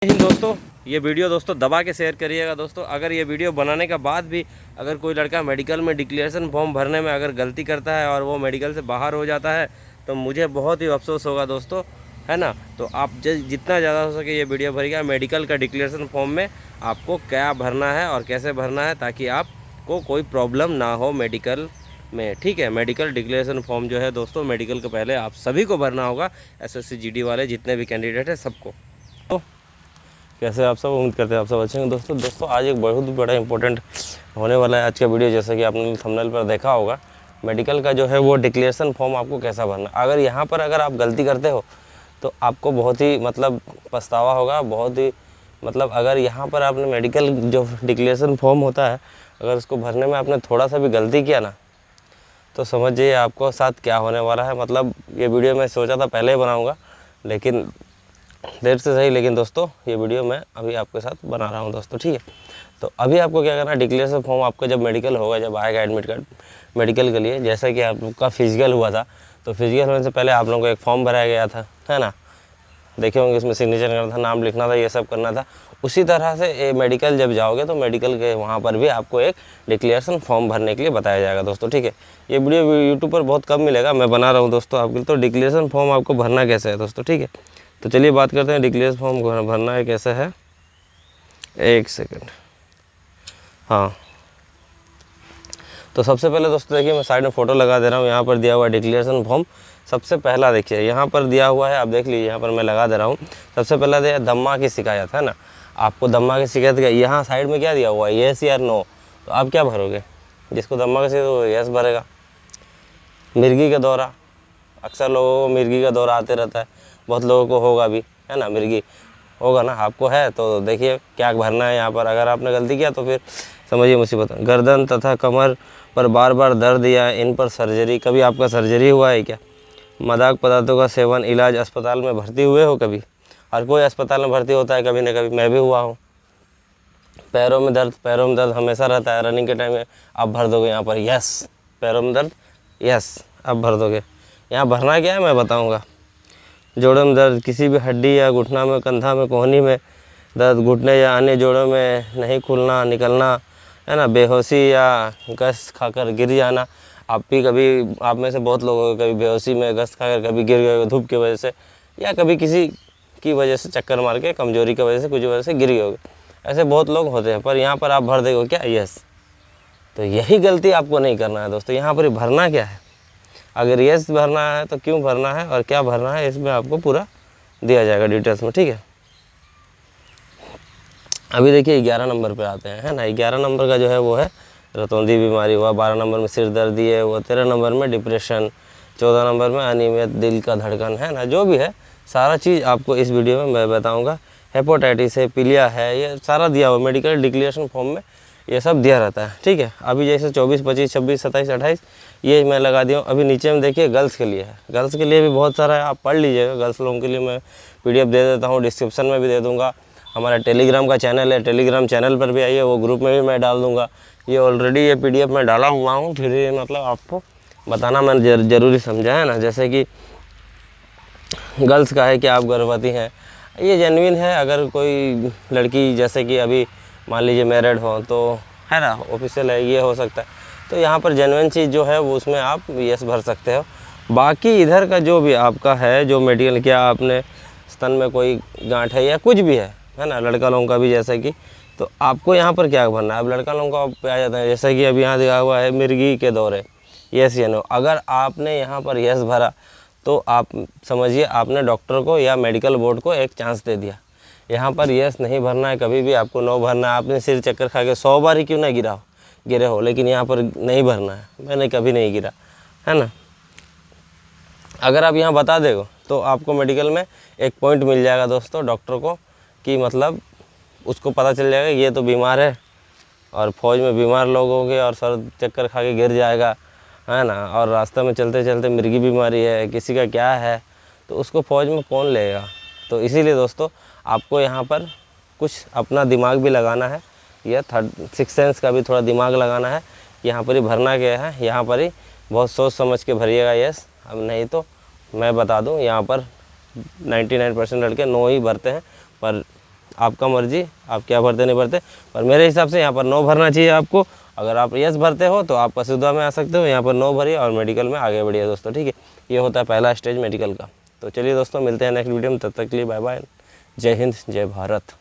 दोस्तों ये वीडियो दोस्तों दबा के शेयर करिएगा दोस्तों। अगर ये वीडियो बनाने के बाद भी अगर कोई लड़का मेडिकल में डिक्लेरेशन फॉर्म भरने में अगर गलती करता है और वो मेडिकल से बाहर हो जाता है तो मुझे बहुत ही अफसोस होगा दोस्तों, है ना। तो आप जितना ज़्यादा हो सके ये वीडियो भरिएगा मेडिकल का डिक्लेरेशन फॉर्म में आपको क्या भरना है और कैसे भरना है, ताकि आपको कोई प्रॉब्लम ना हो मेडिकल में। ठीक है, मेडिकल डिक्लेरेशन फॉर्म जो है दोस्तों मेडिकल के पहले आप सभी को भरना होगा, SSC GD वाले जितने भी कैंडिडेट हैं सबको। तो कैसे आप सब, उम्मीद करते हैं आप सब अच्छे हैं दोस्तों। आज एक बहुत बड़ा इंपॉर्टेंट होने वाला है आज का वीडियो। जैसा कि आपने थंबनेल पर देखा होगा, मेडिकल का जो है वो डिक्लेरेशन फॉर्म आपको कैसा भरना। अगर यहाँ पर अगर आप गलती करते हो तो आपको बहुत ही पछतावा होगा, बहुत ही अगर यहाँ पर आपने मेडिकल जो डिक्लेरेशन फॉर्म होता है अगर उसको भरने में आपने थोड़ा सा भी गलती किया ना तो समझिए आपको साथ क्या होने वाला है। ये वीडियो मैं सोचा था पहले ही बनाऊँगा, लेकिन देर से सही, लेकिन दोस्तों ये वीडियो मैं अभी आपके साथ बना रहा हूँ दोस्तों। ठीक है, तो अभी आपको क्या करना है, डिक्लेरेशन फॉर्म आपका जब मेडिकल होगा, जब आएगा एडमिट कार्ड मेडिकल के लिए, जैसा कि आपका फिजिकल हुआ था तो फिजिकल होने से पहले आप लोगों को एक फॉर्म भराया गया था, है ना। देखे होंगे, इसमें सिग्नेचर करना था, नाम लिखना था, ये सब करना था। उसी तरह से ये मेडिकल जब जाओगे तो मेडिकल के वहाँ पर भी आपको एक डिक्लेरेशन फॉर्म भरने के लिए बताया जाएगा दोस्तों। ठीक है, ये वीडियो यूट्यूब पर बहुत कम मिलेगा, मैं बना रहा हूँ दोस्तों आपके लिए। तो डिक्लेरेशन फॉर्म आपको भरना कैसे है दोस्तों, ठीक है। तो चलिए बात करते हैं डिक्लेरेशन फॉर्म भरना है कैसे है। एक सेकंड, हाँ। तो सबसे पहले दोस्तों देखिए, मैं साइड में फ़ोटो लगा दे रहा हूँ। यहाँ पर दिया हुआ है डिक्लेरेशन फॉर्म। सबसे पहला देखिए यहाँ पर दिया हुआ है, आप देख लीजिए, यहाँ पर मैं लगा दे रहा हूँ। सबसे पहला दिया दम्मा की शिकायत, है ना। आपको दम्मा की शिकायत का यहाँ साइड में क्या दिया हुआ है, येस या नो। तो आप क्या भरोगे, जिसको दम्मा की शिकायत वो येस भरेगा। मिर्गी का दौरा, अक्सर लोगों को मिर्गी का दौरा आते रहता है, बहुत लोगों को होगा भी, है ना। मिर्गी होगा ना, आपको है तो देखिए क्या भरना है यहाँ पर। अगर आपने गलती किया तो फिर समझिए मुसीबत। गर्दन तथा कमर पर बार बार दर्द या इन पर सर्जरी, कभी आपका सर्जरी हुआ है क्या। मादक पदार्थों का सेवन, इलाज, अस्पताल में भर्ती हुए हो कभी। हर कोई अस्पताल में भर्ती होता है कभी ना कभी, मैं भी हुआ हूँ। पैरों में दर्द हमेशा रहता है, रनिंग के टाइम में आप भर दोगे यहाँ पर यस। पैरों में दर्द यस आप भर दोगे। यहाँ भरना क्या है मैं बताऊँगा। जोड़ों में दर्द, किसी भी हड्डी या घुटना में, कंधा में, कोहनी में दर्द, घुटने या अन्य जोड़ों में नहीं खुलना निकलना, है ना। बेहोशी या गश्त खाकर गिर जाना। आप में से बहुत लोगों को कभी बेहोशी में गश्त खाकर कभी गिर गए धूप की वजह से, या कभी किसी की वजह से चक्कर मार के, कमजोरी की वजह से, कुछ वजह से गिर गए होगे। ऐसे बहुत लोग होते हैं, पर यहाँ पर आप भर देंगे क्या यस। तो यही गलती आपको नहीं करना है दोस्तों। यहाँ पर भरना क्या है, अगर यस भरना है तो क्यों भरना है और क्या भरना है, इसमें आपको पूरा दिया जाएगा डिटेल्स में, ठीक है। अभी देखिए 11 नंबर पे आते हैं, है ना। 11 नंबर का जो है वो है रतौंधी बीमारी हुआ। 12 नंबर में सिर दर्द है वो। 13 नंबर में डिप्रेशन। 14 नंबर में अनियमित दिल का धड़कन, है ना। जो भी है सारा चीज़ आपको इस वीडियो में मैं बताऊँगा। हेपेटाइटिस है, पीलिया है, ये सारा दिया हुआ मेडिकल डिक्लेरेशन फॉर्म में, ये सब दिया रहता है, ठीक है। अभी जैसे 24, 25, 26, 27, 28 ये मैं लगा दिया हूँ। अभी नीचे में देखिए गर्ल्स के लिए है, गर्ल्स के लिए भी बहुत सारा है, आप पढ़ लीजिएगा। गर्ल्स लोगों के लिए मैं PDF दे देता हूँ, डिस्क्रिप्शन में भी दे दूँगा। हमारा टेलीग्राम का चैनल है, टेलीग्राम चैनल पर भी आइए, वो ग्रुप में भी मैं डाल दूँगा। ये ऑलरेडी ये PDF मैं डाला हुआ हूँ, फिर ये आपको बताना मैंने ज़रूरी समझा, है ना। जैसे कि गर्ल्स का है कि आप गर्भवती हैं, ये जेन्युइन है। अगर कोई लड़की जैसे कि अभी मान लीजिए मैरिड हो तो, है ना, ऑफिशियल है, ये हो सकता है। तो यहाँ पर जेन्युइन चीज़ जो है वो उसमें आप यस भर सकते हो। बाकी इधर का जो भी आपका है, जो मेडिकल, क्या आपने स्तन में कोई गांठ है या कुछ भी है ना, लड़का लोगों का भी जैसे कि, तो आपको यहाँ पर क्या भरना है। अब लड़का लोगों का पे आ जाता है, जैसे कि अभी यहाँ दिखा हुआ है मिर्गी के दौरे, यस या नो। अगर आपने यहाँ पर यस भरा तो आप समझिए आपने डॉक्टर को या मेडिकल बोर्ड को एक चांस दे दिया। यहाँ पर यस नहीं भरना है, कभी भी आपको नो भरना है। आपने सिर चक्कर खा के 100 बार ही क्यों ना गिरे हो, लेकिन यहाँ पर नहीं भरना है। मैंने कभी नहीं गिरा, है ना। अगर आप यहाँ बता देगा तो आपको मेडिकल में एक पॉइंट मिल जाएगा दोस्तों, डॉक्टर को, कि उसको पता चल जाएगा ये तो बीमार है, और फौज में बीमार लोग होंगे और सर चक्कर खा के गिर जाएगा, है ना। और रास्ते में चलते चलते मिर्गी बीमारी है, किसी का क्या है, तो उसको फौज में कौन लेगा। तो इसीलिए दोस्तों आपको यहाँ पर कुछ अपना दिमाग भी लगाना है, या 6 सेंस का भी थोड़ा दिमाग लगाना है। यहाँ पर ही भरना क्या है, यहाँ पर ही बहुत सोच समझ के भरिएगा यस। अब नहीं तो मैं बता दूँ, यहाँ पर 99% लड़के नो ही भरते हैं, पर आपका मर्जी, आप क्या भरते नहीं भरते, पर मेरे हिसाब से यहाँ पर 9 भरना चाहिए आपको। अगर आप यस भरते हो तो आप कसूदा में आ सकते हो, यहाँ पर 9 भरिए और मेडिकल में आगे बढ़िए दोस्तों, ठीक है। ये होता है पहला स्टेज मेडिकल का। तो चलिए दोस्तों, मिलते हैं नेक्स्ट वीडियो में, तब तक के लिए बाय बाय, जय हिंद, जय भारत।